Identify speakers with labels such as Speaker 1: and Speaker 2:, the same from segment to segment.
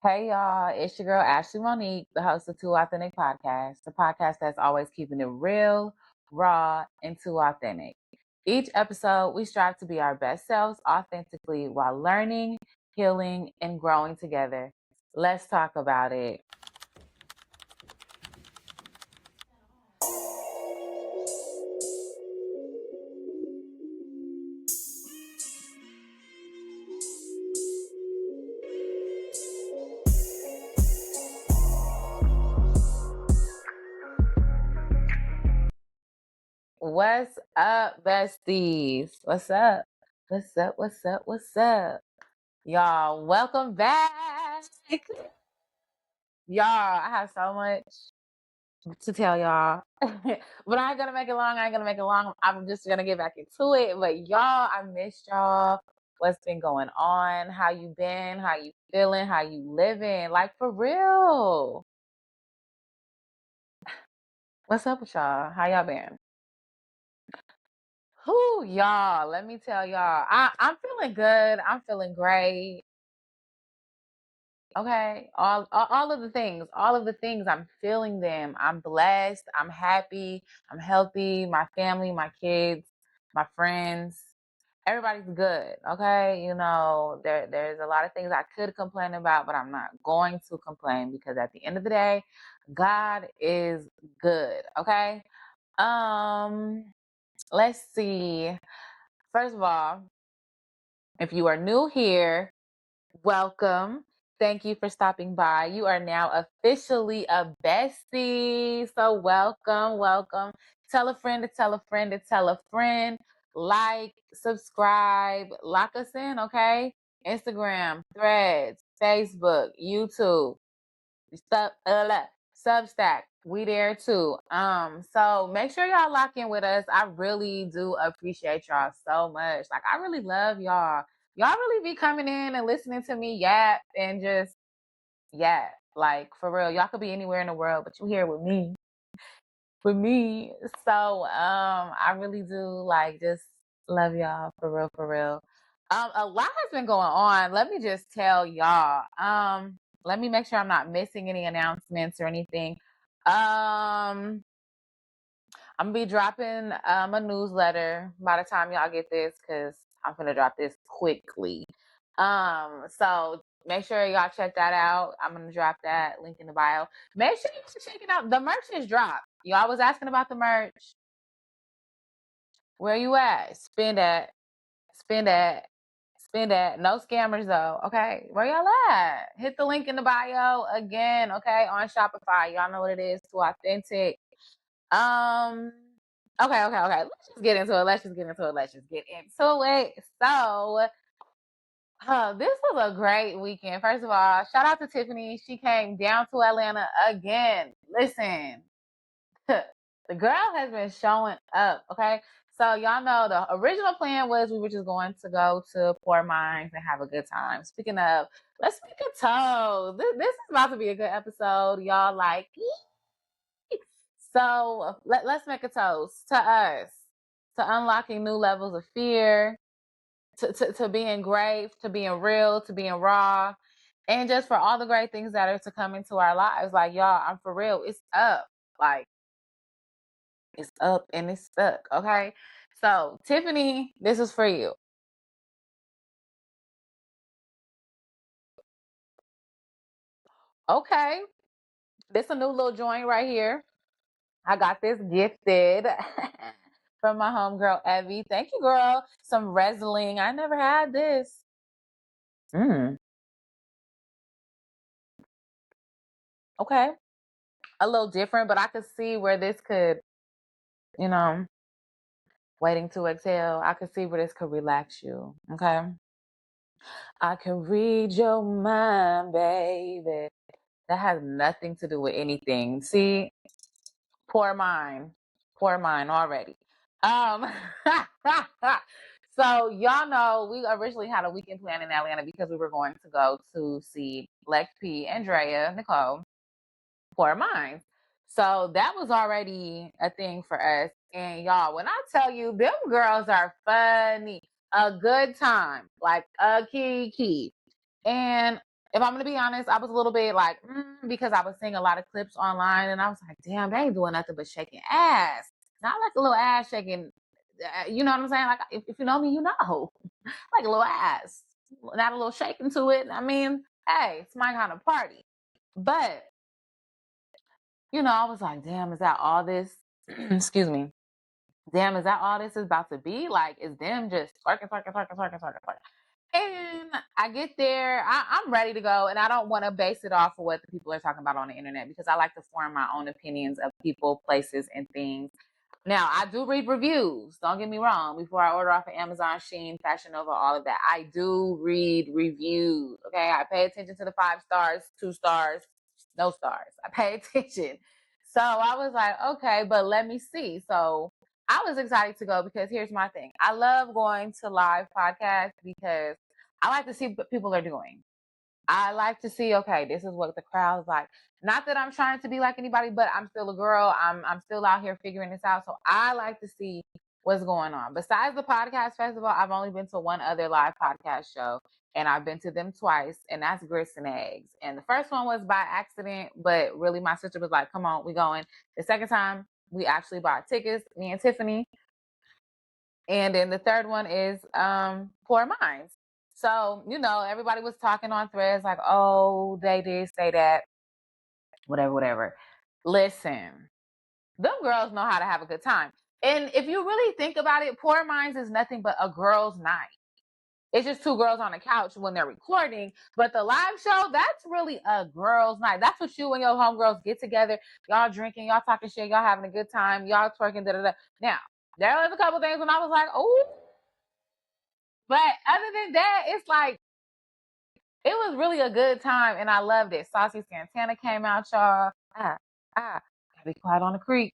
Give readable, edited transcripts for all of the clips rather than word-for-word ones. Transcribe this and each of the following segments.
Speaker 1: Hey y'all, it's your girl Ashley Monique, the host of Too Authentic Podcast, the podcast that's always keeping it real, raw, and too authentic. Each episode, we strive to be our best selves authentically while learning, healing, and growing together. Let's talk about it. What's up, besties? What's up? What's up? What's up? What's up? Y'all, welcome back. Y'all, I have so much to tell y'all. But I ain't gonna make it long. I ain't gonna make it long. I'm just gonna get back into it. But y'all, I missed y'all. What's been going on? How you been? How you feeling? How you living? Like for real. What's up with y'all? How y'all been? Whoo, y'all. Let me tell y'all. I'm feeling good. I'm feeling great. Okay, all of the things, all of the things, I'm feeling them. I'm blessed. I'm happy. I'm healthy. My family, my kids, my friends, everybody's good. Okay, there's a lot of things I could complain about, but I'm not going to complain because at the end of the day, God is good. Okay. Um, let's see. First of all, if you are new here, welcome. Thank you for stopping by. You are now officially a bestie. So welcome, welcome. Tell a friend to tell a friend to tell a friend. Like, subscribe, lock us in, okay? Instagram, Threads, Facebook, YouTube, Substack. We there too. So make sure y'all lock in with us. I really do appreciate y'all so much. Like I really love y'all. Y'all really be coming in and listening to me yap and just yap. Like for real. Y'all could be anywhere in the world, but you here with me. With me. So I really do like just love y'all for real, for real. A lot has been going on. Let me just tell y'all. Let me make sure I'm not missing any announcements or anything. I'm gonna be dropping a newsletter by the time y'all get this because I'm gonna drop this quickly. So make sure y'all check that out. I'm gonna drop that link in the bio. Make sure you check it out. The merch is dropped. Y'all was asking about the merch. Where you at? Spend that. Spend that. Spend that. No scammers though. Okay. Where y'all at? Hit the link in the bio again. Okay. On Shopify. Y'all know what it is. Too authentic. Um. Okay. Let's just get into it. Let's just get into it. So, this was a great weekend. First of all, shout out to Tiffany. She came down to Atlanta again. Listen, the girl has been showing up. Okay. So y'all know the original plan was we were just going to go to Poor Minds and have a good time. Speaking of, let's make a toast. This is about to be a good episode. Y'all like, so let's make a toast to us, to unlocking new levels of fear, to being great, to being real, to being raw, and just for all the great things that are to come into our lives. Like, y'all, I'm for real. It's up. Like, it's up and it's stuck. Okay. So, Tiffany, this is for you. Okay. This a new little joint right here. I got this gifted from my homegirl Evie. Thank you, girl. Some wrestling. I never had this. Mm, okay. A little different, but I could see where this could, you know, waiting to exhale. I could see where this could relax you. Okay. I can read your mind, baby. That has nothing to do with anything. See, poor mind. Poor mind already. Um so y'all know we originally had a weekend plan in Atlanta because we were going to go to see Lex P, Andrea, Nicole, Poor Minds. So that was already a thing for us. And y'all, when I tell you, them girls are funny, a good time, like a key. And if I'm gonna be honest, I was a little bit like, because I was seeing a lot of clips online, and I was like, damn, they ain't doing nothing but shaking ass. Not like a little ass shaking. You know what I'm saying? Like, if you know me, you know, like a little ass, not a little shaking to it. I mean, hey, it's my kind of party. But I was like, damn, is that all this? Excuse me. Damn, is that all this is about to be? Like, is them just twerking, twerking, twerking, twerking, twerking, twerking? And I get there, I'm ready to go, and I don't want to base it off of what the people are talking about on the internet, because I like to form my own opinions of people, places, and things. Now, I do read reviews. Don't get me wrong. Before I order off of Amazon, Shein, Fashion Nova, all of that, I do read reviews. Okay, I pay attention to the 5 stars, 2 stars, no stars. I pay attention. So I was like, okay, but let me see. So I was excited to go, because here's my thing. I love going to live podcasts because I like to see what people are doing. I like to see, okay, this is what the crowd's like. Not that I'm trying to be like anybody, but I'm still a girl. I'm still out here figuring this out. So I like to see what's going on. Besides the podcast festival, I've only been to one other live podcast show, and I've been to them twice, and that's Grits and Eggs. And the first one was by accident, but really my sister was like, come on, we going. The second time, we actually bought tickets, me and Tiffany. And then the third one is Poor Minds. So, everybody was talking on threads like, oh, they did say that, whatever, whatever. Listen, them girls know how to have a good time. And if you really think about it, Poor Minds is nothing but a girls' night. It's just 2 girls on the couch when they're recording. But the live show, that's really a girls' night. That's what you and your homegirls get together. Y'all drinking, y'all talking shit, y'all having a good time, y'all twerking, da-da-da. Now, there was a couple things when I was like, oh. But other than that, it's like, it was really a good time, and I loved it. Saucy Santana came out, y'all. Gotta be quiet on the creek.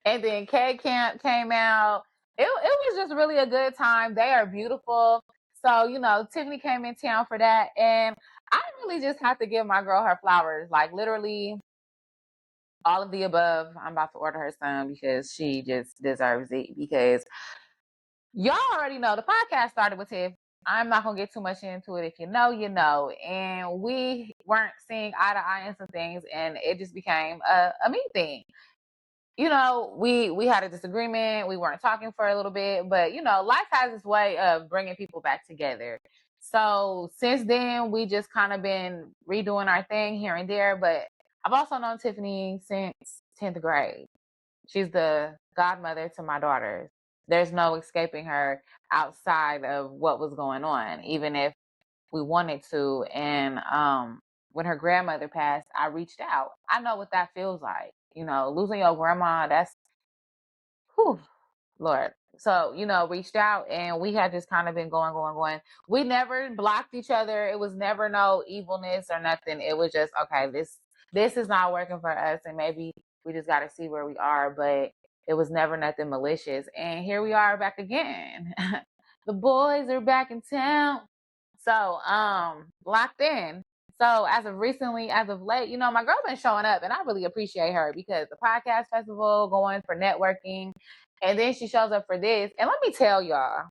Speaker 1: And then K Camp came out. It was just really a good time. They are beautiful. So, Tiffany came in town for that. And I really just have to give my girl her flowers. Like, literally all of the above. I'm about to order her some because she just deserves it. Because y'all already know the podcast started with Tiff. I'm not gonna get too much into it. If you know, you know. And we weren't seeing eye to eye in some things, and it just became a me thing. We had a disagreement. We weren't talking for a little bit, but life has its way of bringing people back together. So since then, we just kind of been redoing our thing here and there. But I've also known Tiffany since 10th grade. She's the godmother to my daughters. There's no escaping her outside of what was going on, even if we wanted to. And when her grandmother passed, I reached out. I know what that feels like. Losing your grandma, that's, whew, Lord. So, reached out, and we had just kind of been going, going, going. We never blocked each other. It was never no evilness or nothing. It was just, okay, this is not working for us, and maybe we just got to see where we are. But it was never nothing malicious. And here we are back again. The boys are back in town. So, locked in. So as of recently, as of late, my girl been showing up, and I really appreciate her, because the podcast festival, going for networking, and then she shows up for this. And let me tell y'all,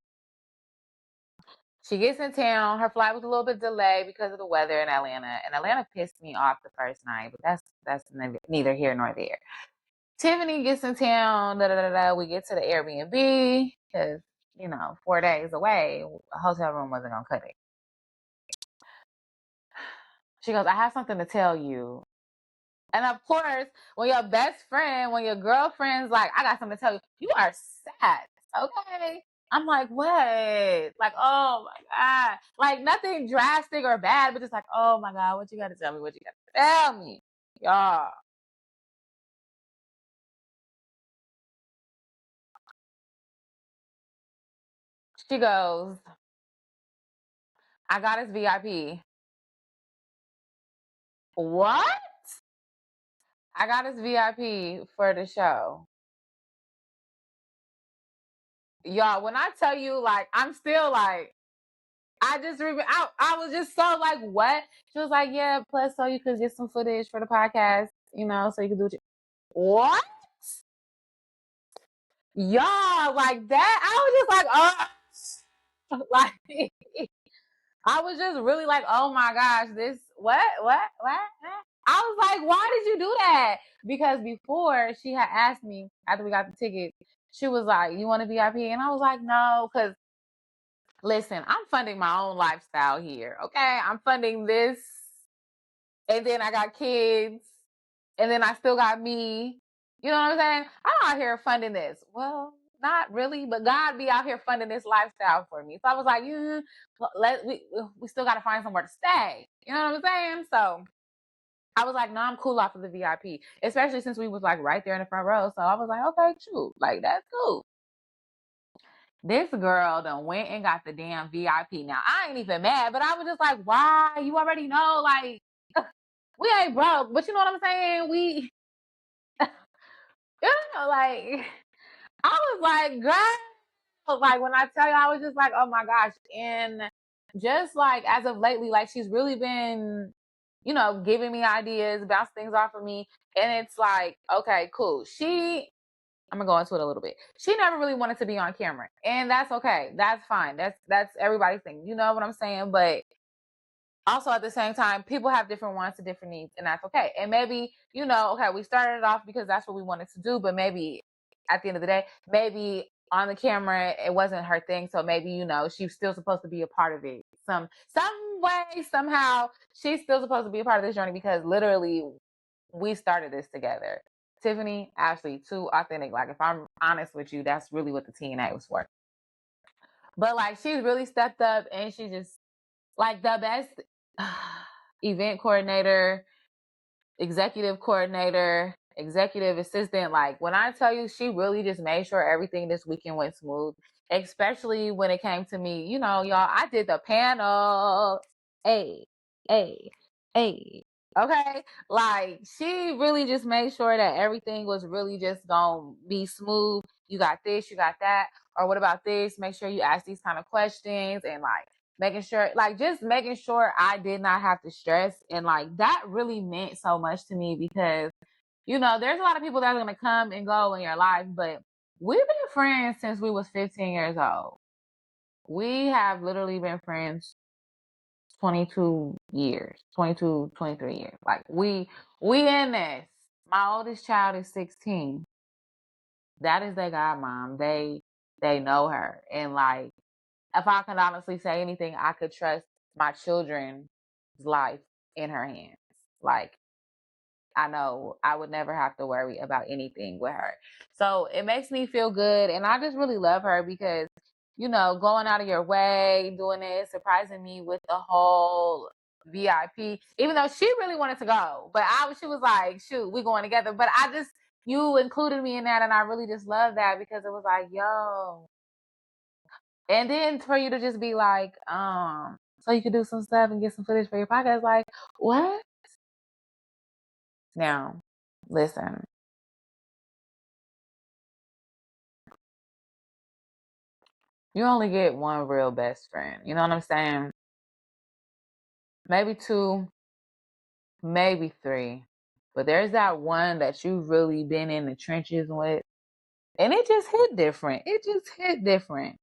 Speaker 1: she gets in town. Her flight was a little bit delayed because of the weather in Atlanta, and Atlanta pissed me off the first night, but that's neither here nor there. Tiffany gets in town. We get to the Airbnb because 4 days away, a hotel room wasn't gonna cut it. She goes, I have something to tell you. And of course, when your best friend, when your girlfriend's like, I got something to tell you, you are sad. Okay. I'm like, what? Like, oh my God. Like, nothing drastic or bad, but just like, oh my God, what you got to tell me? What you got to tell me? Y'all. She goes, I got his VIP. What? I got his VIP for the show. Y'all, when I tell you, like, I'm still like, I just remember, I was just so like, what? She was like, yeah, plus so you could get some footage for the podcast, so you could do it. What? Y'all, like that? I was just like, oh. Like, I was just really like, oh my gosh, this, what? I was like, why did you do that? Because before she had asked me, after we got the ticket, she was like, you want a VIP? And I was like, no, because listen, I'm funding my own lifestyle here, okay? I'm funding this, and then I got kids, and then I still got me. You know what I'm saying? I'm out here funding this. Well, not really, but God be out here funding this lifestyle for me. So I was like, we still got to find somewhere to stay. You know what I'm saying? So I was like, no, I'm cool off of the VIP, especially since we was like right there in the front row. So I was like, okay, true. Like, that's cool. This girl done went and got the damn VIP. Now, I ain't even mad, but I was just like, why? You already know, like, we ain't broke, but you know what I'm saying? You know, like, I was like, girl, like, when I tell you, I was just like, oh my gosh. And just like, as of lately, like, she's really been, you know, giving me ideas, bounce things off of me. And it's like, okay, cool. I'm gonna go into it a little bit. She never really wanted to be on camera, and that's okay. That's fine. That's everybody's thing. You know what I'm saying? But also at the same time, people have different wants and different needs, and that's okay. And maybe, you know, okay, we started it off because that's what we wanted to do, but maybe at the end of the day, maybe on the camera it wasn't her thing. So maybe, you know, she's still supposed to be a part of it. Some way, somehow, she's still supposed to be a part of this journey because literally we started this together. Tiffany, Ashley, too authentic. Like, if I'm honest with you, that's really what the TNA was for. But like, she's really stepped up, and she just like the best event coordinator, executive coordinator, executive assistant. Like, when I tell you, she really just made sure everything this weekend went smooth, especially when it came to me. You know, y'all, I did the panel. Hey, hey, hey. Okay. Like, she really just made sure that everything was really just gonna be smooth. You got this, you got that. Or what about this? Make sure you ask these kind of questions, and like, making sure, like, just making sure I did not have to stress. And like, that really meant so much to me because, you know, there's a lot of people that are going to come and go in your life, but we've been friends since we was 15 years old. We have literally been friends 22 years, 22, 23 years. Like, we in this. My oldest child is 16. That is their godmom. They know her. And like, if I can honestly say anything, I could trust my children's life in her hands. Like, I know I would never have to worry about anything with her. So it makes me feel good. And I just really love her because, you know, going out of your way, doing this, surprising me with the whole VIP, even though she really wanted to go. But she was like, shoot, we going together. But you included me in that. And I really just love that because it was like, yo. And then for you to just be like, so you could do some stuff and get some footage for your podcast, like, what? Now, listen. You only get one real best friend. You know what I'm saying? Maybe two, maybe three. But there's that one that you've really been in the trenches with. And it just hit different. It just hit different.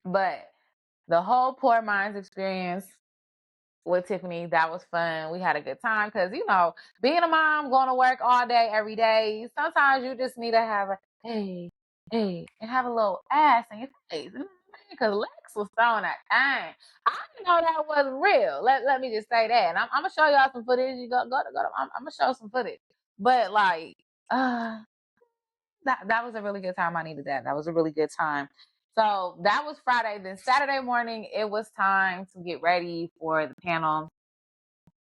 Speaker 1: But the whole Poor Minds experience with Tiffany, that was fun. We had a good time because, you know, being a mom, going to work all day, every day, sometimes you just need to have a hey, and have a little ass in your face. Because Lex was throwing that thing. I didn't know that wasn't real. Let me just say that. And I'm going to show y'all some footage. You go to, I'm going to show some footage. But like, that was a really good time. I needed that. That was a really good time. So that was Friday. Then Saturday morning, it was time to get ready for the panel.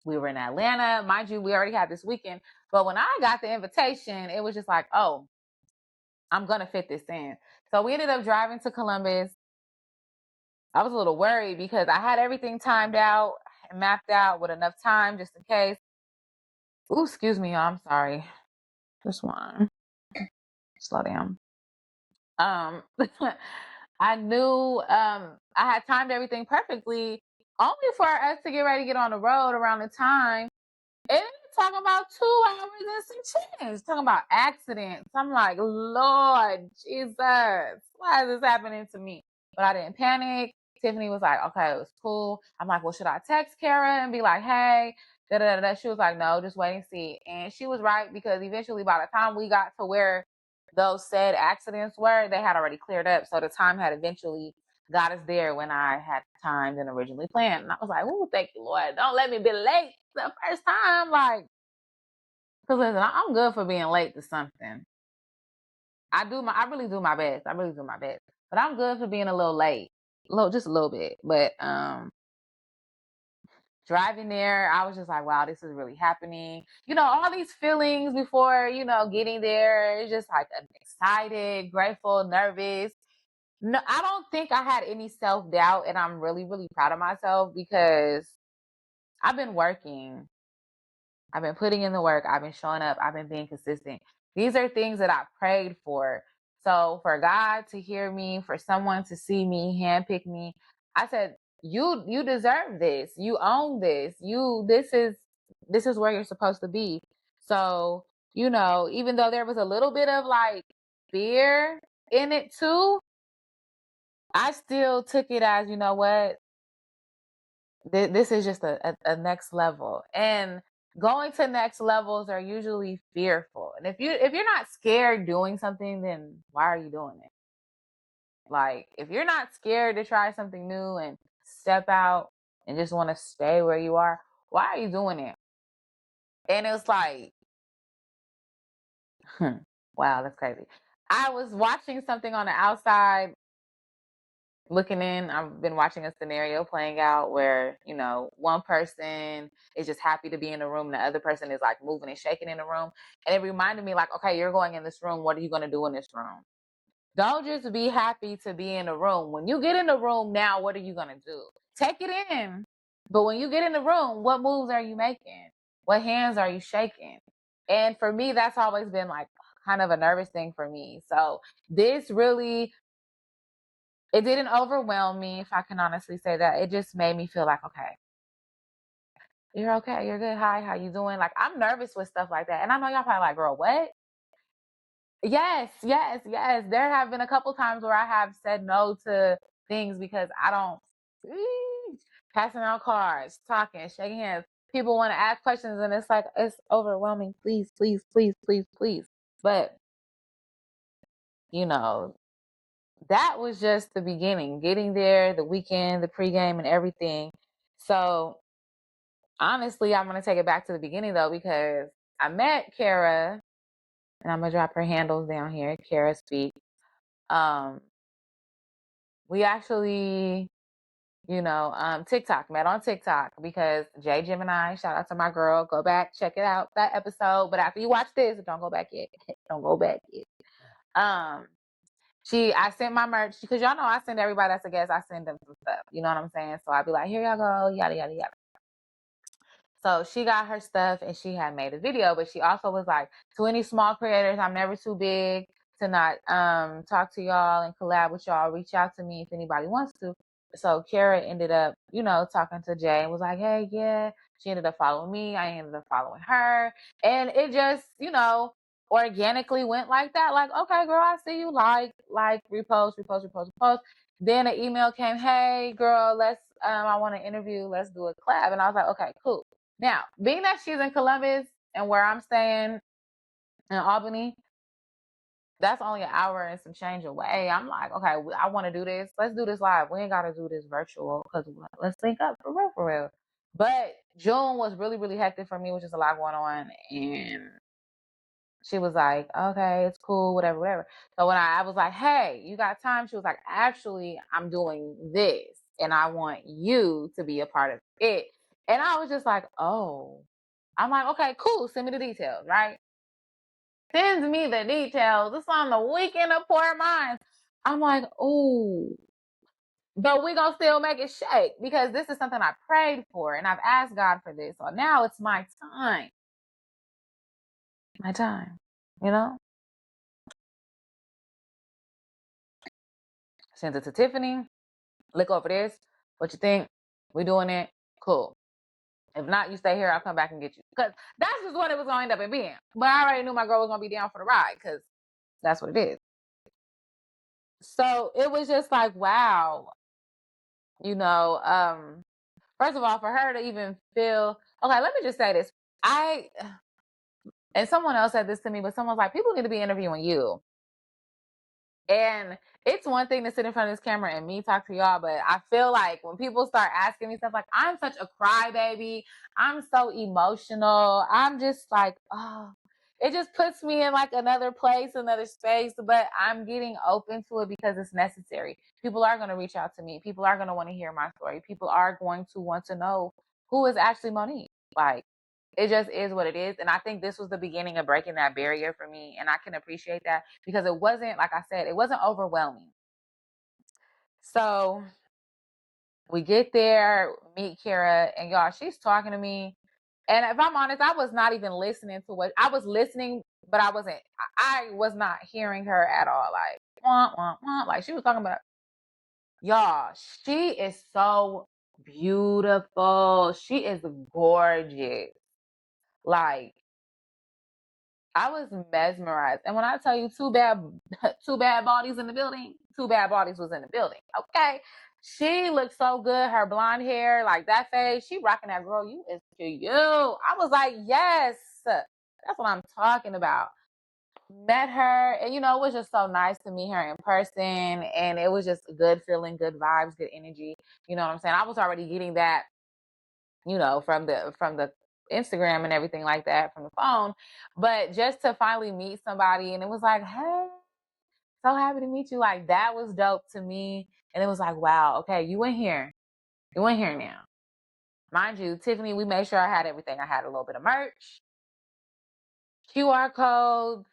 Speaker 1: We were in Atlanta. Mind you, we already had this weekend. But when I got the invitation, it was just like, oh, I'm going to fit this in. So we ended up driving to Columbus. I was a little worried because I had everything timed out and mapped out with enough time just in case. Ooh, excuse me. I'm sorry. Just one. Slow down. I knew I had timed everything perfectly only for us to get ready to get on the road around the time. And talking about 2 hours and some change, talking about accidents. I'm like, Lord Jesus, why is this happening to me? But I didn't panic. Tiffany was like, okay, it was cool. I'm like, well, should I text Kerah and be like, hey, da da da? She was like, no, just wait and see. And she was right, because eventually by the time we got to where those said accidents were, they had already cleared up. So the time had eventually got us there when I had timed and originally planned. And I was like, oh, thank you, Lord. Don't let me be late the first time. Like, because listen, I'm good for being late to something. I really do my best. I really do my best. But I'm good for being a little late. Just a little bit. But driving there, I was just like, wow, this is really happening. All these feelings before, getting there. It's just like excited, grateful, nervous. No, I don't think I had any self-doubt, and I'm really, really proud of myself because I've been working. I've been putting in the work. I've been showing up. I've been being consistent. These are things that I prayed for. So for God to hear me, for someone to see me, handpick me, I said, you deserve this. You own this. This is where you're supposed to be. So, even though there was a little bit of like fear in it too, I still took it as, you know what? This is just a next level. And going to next levels are usually fearful. And if you're not scared doing something, then why are you doing it? Like, if you're not scared to try something new and step out and just want to stay where you are, why are you doing it? And it's like, wow, that's crazy. I was watching something on the outside looking in. I've been watching a scenario playing out where, one person is just happy to be in the room and the other person is like moving and shaking in the room. And it reminded me like, okay, you're going in this room. What are you going to do in this room? Don't just be happy to be in the room. When you get in the room now, what are you going to do? Take it in. But when you get in the room, what moves are you making? What hands are you shaking? And for me, that's always been like kind of a nervous thing for me. So this really, it didn't overwhelm me, if I can honestly say that. It just made me feel like, okay, you're okay. You're good. Hi, how you doing? Like, I'm nervous with stuff like that. And I know y'all probably like, girl, what? Yes, yes, yes. There have been a couple times where I have said no to things because I don't passing out cards, talking, shaking hands. People want to ask questions and it's like it's overwhelming. Please, please, please, please, please. But that was just the beginning. Getting there, the weekend, the pregame, and everything. So honestly, I'm gonna take it back to the beginning though, because I met Kerah, and I'm gonna drop her handles down here. Kerah Speak. We actually, TikTok, met on TikTok because Jay Gemini, shout out to my girl, go back, check it out, that episode. But after you watch this, don't go back yet. Don't go back yet. I sent my merch because y'all know I send everybody that's a guest, I send them some stuff. You know what I'm saying? So I'd be like, here y'all go, yada, yada, yada. So she got her stuff and she had made a video, but she also was like, to any small creators, I'm never too big to not talk to y'all and collab with y'all. Reach out to me if anybody wants to. So Kerah ended up, talking to Jay and was like, hey, yeah. She ended up following me. I ended up following her. And it just, organically went like that. Like, okay, girl, I see you. Like, repost, repost, repost, repost. Then an email came, hey, girl, I want to interview. Let's do a collab. And I was like, okay, cool. Now, being that she's in Columbus and where I'm staying in Albany, that's only an hour and some change away. I'm like, okay, I want to do this. Let's do this live. We ain't got to do this virtual because let's link up for real, for real. But June was really, really hectic for me, which is a lot going on. And she was like, okay, it's cool, whatever, whatever. So when I was like, hey, you got time? She was like, actually, I'm doing this and I want you to be a part of it. And I was just like, oh. I'm like, okay, cool. Send me the details, right? Sends me the details. It's on the weekend of Poor Minds. I'm like, ooh. But we gonna still make it shake because this is something I prayed for and I've asked God for this. So now it's my time. My time, Send it to Tiffany. Look over this. What you think? We doing it? Cool. If not, you stay here. I'll come back and get you. Because that's just what it was going to end up being. But I already knew my girl was going to be down for the ride because that's what it is. So it was just like, wow. you know, first of all, for her to even feel, okay, let me just say this. And someone else said this to me, but someone's like, people need to be interviewing you. And it's one thing to sit in front of this camera and me talk to y'all, but I feel like when people start asking me stuff like, I'm such a crybaby, I'm so emotional, I'm just like, oh, it just puts me in like another place, another space. But I'm getting open to it because it's necessary. People are going to reach out to me. People are going to want to hear my story. People are going to want to know who is actually Monique. Like, it just is what it is. And I think this was the beginning of breaking that barrier for me. And I can appreciate that because it wasn't, like I said, it wasn't overwhelming. So we get there, meet Kerah, and y'all, she's talking to me. And if I'm honest, I was not even listening to what I was listening, but I was not hearing her at all. Like, wah, wah, wah. Like she was talking about, y'all, she is so beautiful. She is gorgeous. Like, I was mesmerized. And when I tell you two bad bodies in the building, two bad bodies was in the building. Okay. She looked so good. Her blonde hair, like that face, she rocking that. Girl, you is to you. I was like, yes, that's what I'm talking about. Met her, and it was just so nice to meet her in person. And it was just a good feeling, good vibes, good energy. You know what I'm saying? I was already getting that, from the Instagram and everything like that, from the phone. But just to finally meet somebody, and it was like, hey, so happy to meet you. Like, that was dope to me. And it was like, wow, okay, you in here. You in here now. Mind you, Tiffany, we made sure I had everything. I had a little bit of merch, QR codes.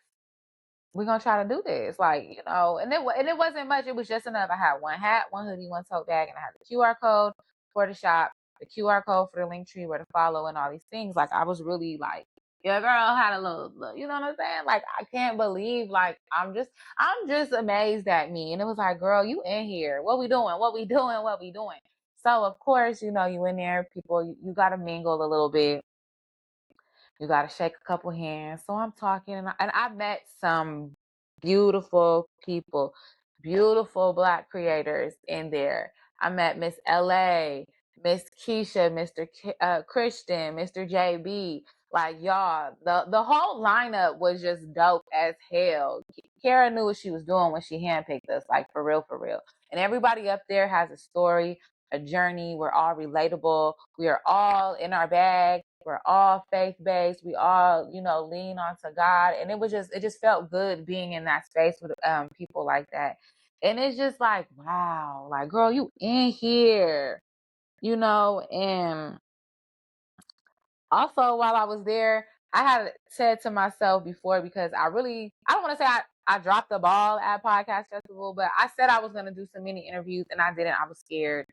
Speaker 1: We're gonna try to do this, like, and it wasn't much. It was just enough. I had one hat, one hoodie, one tote bag, and I had the QR code for the shop, the QR code for the link tree where to follow, and all these things. Like, I was really like, your girl had a little, you know what I'm saying? Like, I can't believe, like, I'm just amazed at me. And it was like, girl, you in here? What we doing? What we doing? What we doing? So of course, you in there, people, you gotta mingle a little bit. You got to shake a couple hands. So I'm talking, and I met some beautiful people, beautiful Black creators in there. I met Miss LA, Miss Keisha, Mr. Christian, Mr. JB. Like, y'all, the whole lineup was just dope as hell. Kerah knew what she was doing when she handpicked us, like, for real, for real. And everybody up there has a story, a journey. We're all relatable. We are all in our bag. We're all faith-based. We all, lean onto God. And it just felt good being in that space with people like that. And it's just like, wow, like, girl, you in here, and also while I was there, I had said to myself before, because I don't want to say I dropped the ball at Podcast Festival, but I said I was going to do some mini interviews and I didn't. I was scared.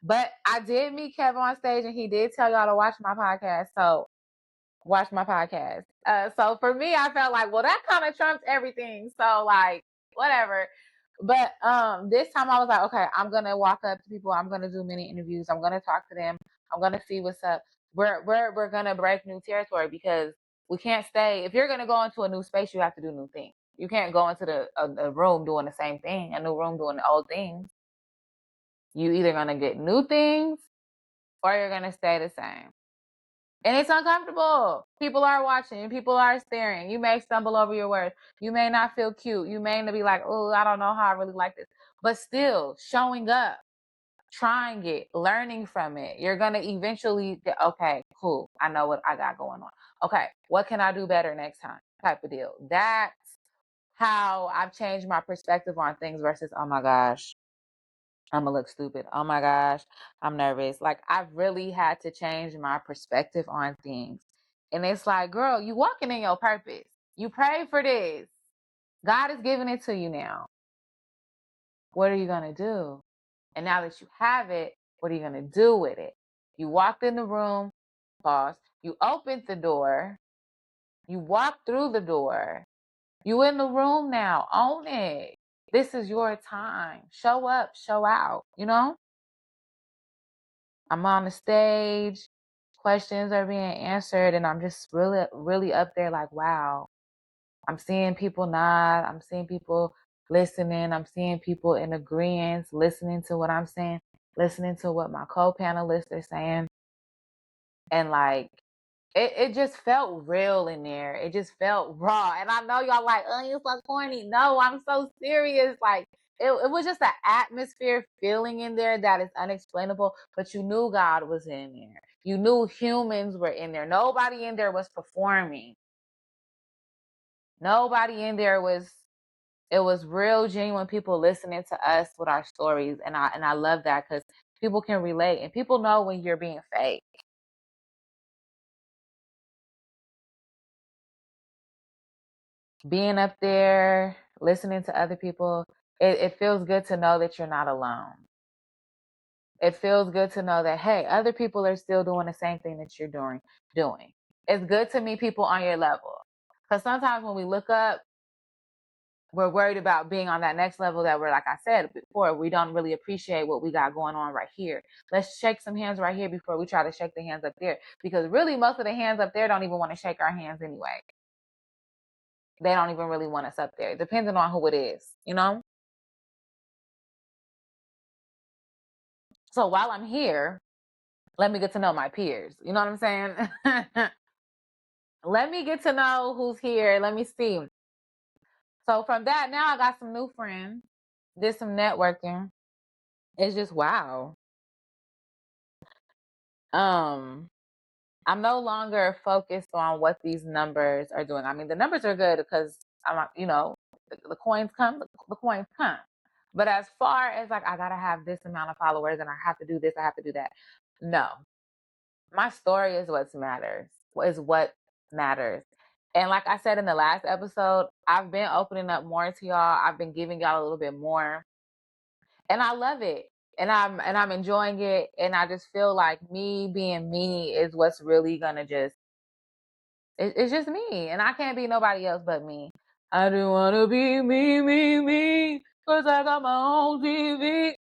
Speaker 1: But I did meet Kevin on stage and he did tell y'all to watch my podcast. So watch my podcast. So for me, I felt like, well, that kind of trumps everything. So, like, whatever. But this time I was like, okay, I'm gonna walk up to people. I'm gonna do many interviews. I'm gonna talk to them. I'm gonna see what's up. We're gonna break new territory, because we can't stay. If you're gonna go into a new space, you have to do new things. You can't go into a room doing the same thing, a new room doing the old things. You either gonna get new things or you're gonna stay the same. And it's uncomfortable. People are watching. People are staring. You may stumble over your words. You may not feel cute. You may be like, oh, I don't know how I really like this. But still, showing up, trying it, learning from it. You're going to eventually get, okay, cool. I know what I got going on. Okay, what can I do better next time? Type of deal. That's how I've changed my perspective on things versus, oh my gosh, I'm gonna look stupid. Oh my gosh, I'm nervous. Like, I've really had to change my perspective on things. And it's like, girl, you walking in your purpose. You prayed for this. God is giving it to you now. What are you gonna do? And now that you have it, what are you gonna do with it? You walked in the room, pause. You opened the door. You walked through the door. You in the room now. Own it. This is your time. Show up, show out, I'm on the stage, questions are being answered, and I'm just really, really up there like, wow. I'm seeing people nod, I'm seeing people listening, I'm seeing people in agreement, listening to what I'm saying. listening to what my co-panelists are saying. And like, it just felt real in there. It just felt raw. And I know y'all like, oh, you're so corny. No, I'm so serious. Like, it was just an atmosphere feeling in there that is unexplainable, but you knew God was in there. You knew humans were in there. Nobody in there was performing. Nobody in there was, it was real, genuine people listening to us with our stories. And I love that because people can relate and people know when you're being fake. Being up there, listening to other people, it feels good to know that you're not alone. It feels good to know that, hey, other people are still doing the same thing that you're doing. It's good to meet people on your level. Because sometimes when we look up, we're worried about being on that next level that we're, like I said before, we don't really appreciate what we got going on right here. Let's shake some hands right here before we try to shake the hands up there. Because really, most of the hands up there don't even want to shake our hands anyway. They don't even really want us up there, depending on who it is, you know? So while I'm here, let me get to know my peers. You know what I'm saying? Let me get to know who's here. Let me see. So from that, now I got some new friends, did some networking. It's just wow. Um, I'm no longer focused on what these numbers are doing. I mean, the numbers are good because I'm, you know, the coins come, the coins come. But as far as like, I gotta have this amount of followers and I have to do this, I have to do that. No, my story is what matters. And like I said in the last episode, I've been opening up more to y'all. I've been giving y'all a little bit more. And I love it. And I'm enjoying it. And I just feel like me being me is what's really gonna just it's just me. And I can't be nobody else but me. I do wanna be me, me, me, 'cause I got my own TV.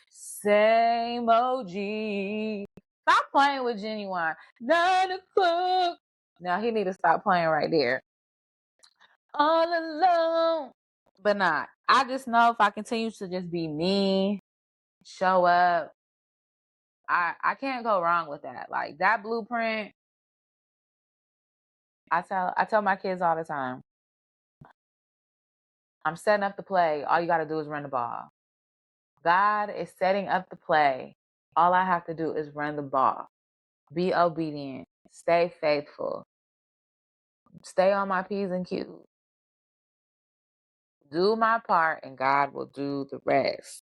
Speaker 1: Same OG. Stop playing with Genuine. 9 o'clock. Now he need to stop playing right there. All alone. But not. I just know if I continue to just be me, show up, I can't go wrong with that. Like that blueprint, I tell my kids all the time, I'm setting up the play. All you gotta do is run the ball. God is setting up the play. All I have to do is run the ball. Be obedient. Stay faithful. Stay on my P's and Q's. Do my part and God will do the rest.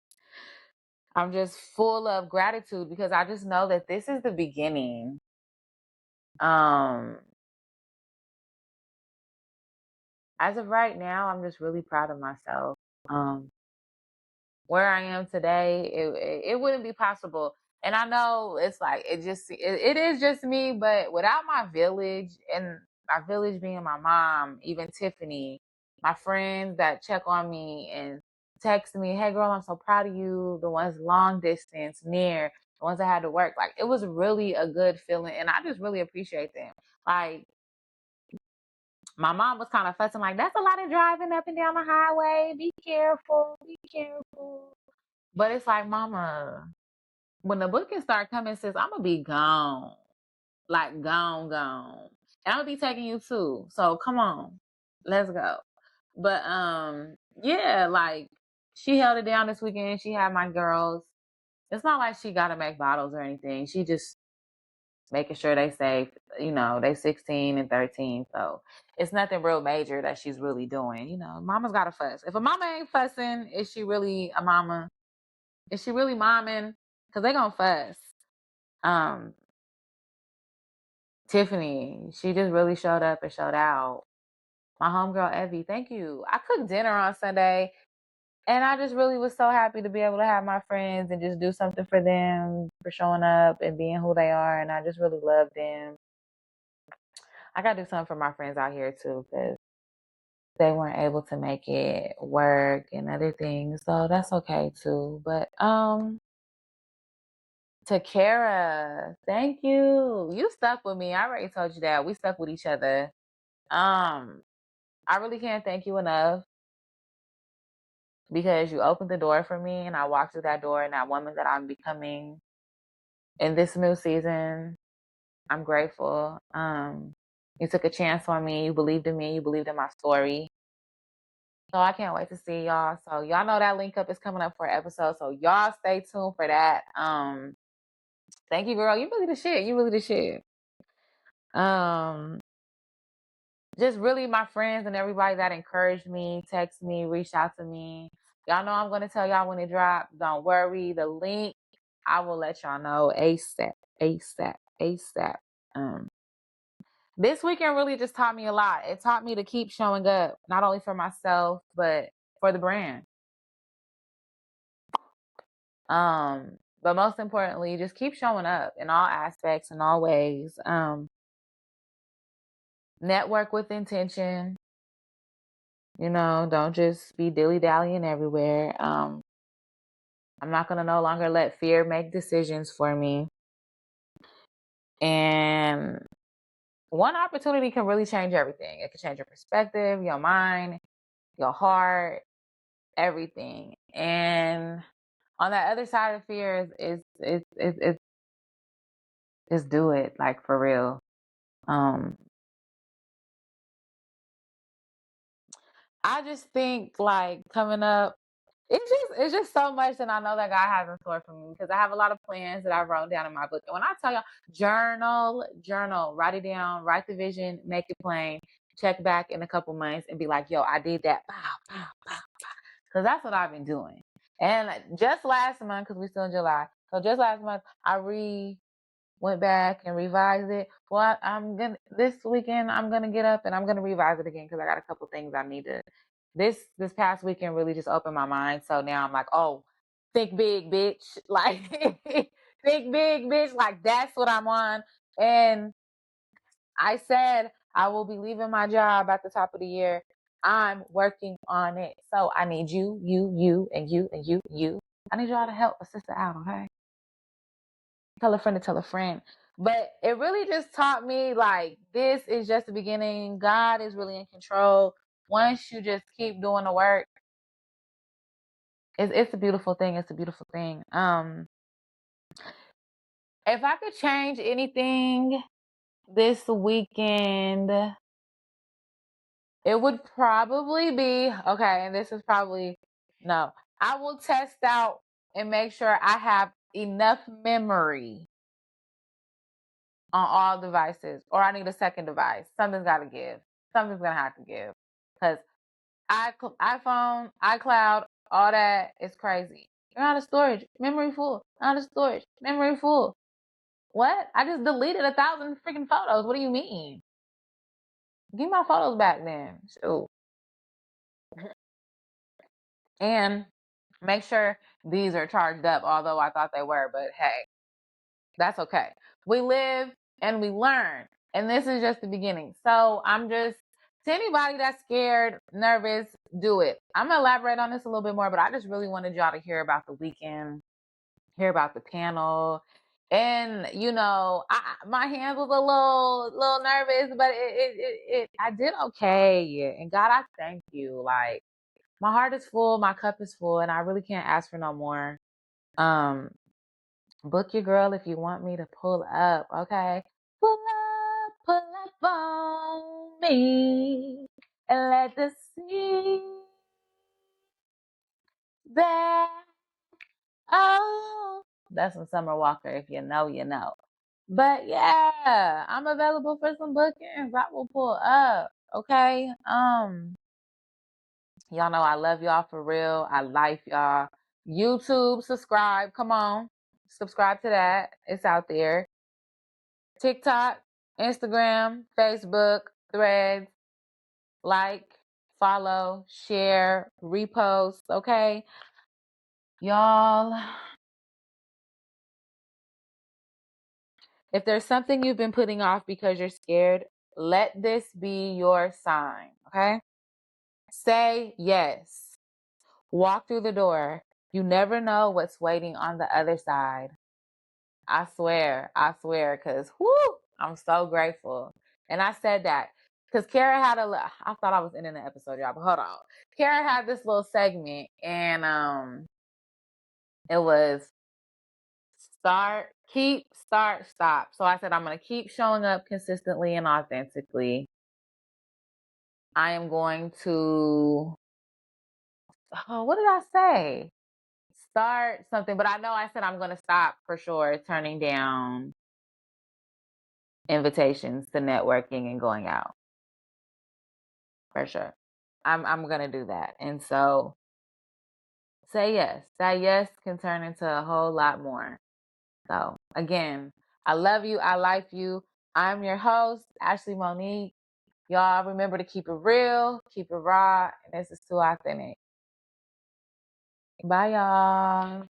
Speaker 1: I'm just full of gratitude because I just know that this is the beginning. Um, as of right now, I'm just really proud of myself. Um, where I am today, it wouldn't be possible. And I know it's like it is just me, but without my village and my village being my mom, even Tiffany, my friends that check on me and text me, hey girl, I'm so proud of you. The ones long distance, near, the ones that had to work. Like it was really a good feeling and I just really appreciate them. Like my mom was kind of fussing, like, that's a lot of driving up and down the highway. Be careful, be careful. But it's like, mama, when the bookings start coming, sis, I'm gonna be gone. Like gone, gone. And I'm gonna be taking you too. So come on. Let's go. But yeah, like she held it down this weekend. She had my girls. It's not like she gotta make bottles or anything. She just making sure they safe. You know, they 16 and 13. So it's nothing real major that she's really doing. You know, mama's gotta fuss. If a mama ain't fussing, is she really a mama? Is she really momming? Because they gonna fuss. Um, Tiffany, she just really showed up and showed out. My homegirl Evie, thank you. I cooked dinner on Sunday and I just really was so happy to be able to have my friends and just do something for them for showing up and being who they are. And I just really love them. I gotta do something for my friends out here too, because they weren't able to make it work and other things. So that's okay too. But to Kerah, thank you. You stuck with me. I already told you that. We stuck with each other. Um, I really can't thank you enough because you opened the door for me and I walked through that door and that woman that I'm becoming in this new season. I'm grateful. You took a chance on me. You believed in me. You believed in my story. So I can't wait to see y'all. So y'all know that link up is coming up for an episode. So y'all stay tuned for that. Thank you, girl. You really the shit. You really the shit. Just really my friends and everybody that encouraged me, text me, reached out to me. Y'all know I'm gonna tell y'all when it drops. Don't worry. The link, I will let y'all know ASAP. ASAP. ASAP. This weekend really just taught me a lot. It taught me to keep showing up, not only for myself, but for the brand. But most importantly, just keep showing up in all aspects, in all ways. Network with intention. You know, don't just be dilly-dallying everywhere. I'm not going to no longer let fear make decisions for me. And one opportunity can really change everything. It can change your perspective, your mind, your heart, everything. And on that other side of fear is do it, like, for real. I just think, like, coming up, it's just so much that I know that God has in store for me, because I have a lot of plans that I wrote down in my book. And when I tell y'all, journal, write it down, write the vision, make it plain, check back in a couple months and be like, yo, I did that. Because that's what I've been doing. And just last month, because we're still in July, so just last month, I went back and revised it. Well, this weekend I'm gonna get up and I'm gonna revise it again, because I got a couple things I need to. This past weekend really just opened my mind. So now I'm like, oh, think big, bitch. Like, think big, bitch. Like, that's what I'm on. And I said I will be leaving my job at the top of the year. I'm working on it. So I need you, and you, and you. I need y'all to help a sister out, okay? Tell a friend to tell a friend. But it really just taught me, like, this is just the beginning. God is really in control. Once you just keep doing the work, it's a beautiful thing. It's a beautiful thing. If I could change anything this weekend, it would probably be, okay, and this is probably, no, I will test out and make sure I have enough memory on all devices, or I need a second device. Something's got to give. Something's going to have to give. Because iPhone, iCloud, all that is crazy. You're out of storage. Memory full. Out of storage. Memory full. What? I just deleted 1,000 freaking photos. What do you mean? Give my photos back then. Shoot. And make sure these are charged up, although I thought they were, but hey, that's okay. We live and we learn. And this is just the beginning. So I'm just, to anybody that's scared, nervous, do it. I'm going to elaborate on this a little bit more, but I just really wanted y'all to hear about the weekend, hear about the panel. And, you know, my hands was a little nervous, but I did okay. And God, I thank you. Like, my heart is full, my cup is full, and I really can't ask for no more. Book your girl if you want me to pull up, okay? Pull up on me, and let the sea back. Oh, that's from Summer Walker. If you know, you know. But yeah, I'm available for some bookings. I will pull up, okay? Y'all know I love y'all for real. I like y'all. YouTube, subscribe. Come on. Subscribe to that. It's out there. TikTok, Instagram, Facebook, Threads. Like, follow, share, repost. Okay? Y'all, if there's something you've been putting off because you're scared, let this be your sign. Okay? Say yes. Walk through the door. You never know what's waiting on the other side. I swear, because I'm so grateful. And I said that because Kerah had I thought I was ending the episode, y'all, but hold on. Kerah had this little segment, and it was stop. So I said, I'm going to keep showing up consistently and authentically. I am going to, what did I say? Start something, but I know I said I'm going to stop for sure turning down invitations to networking and going out. For sure. I'm going to do that. And so say yes. That yes can turn into a whole lot more. So again, I love you. I like you. I'm your host, Ashley Monique. Y'all remember to keep it real, keep it raw, and this is too authentic. Bye, y'all.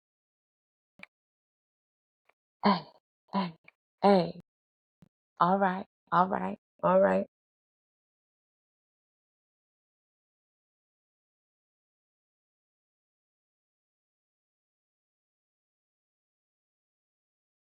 Speaker 1: Hey, hey, hey. All right, all right, all right.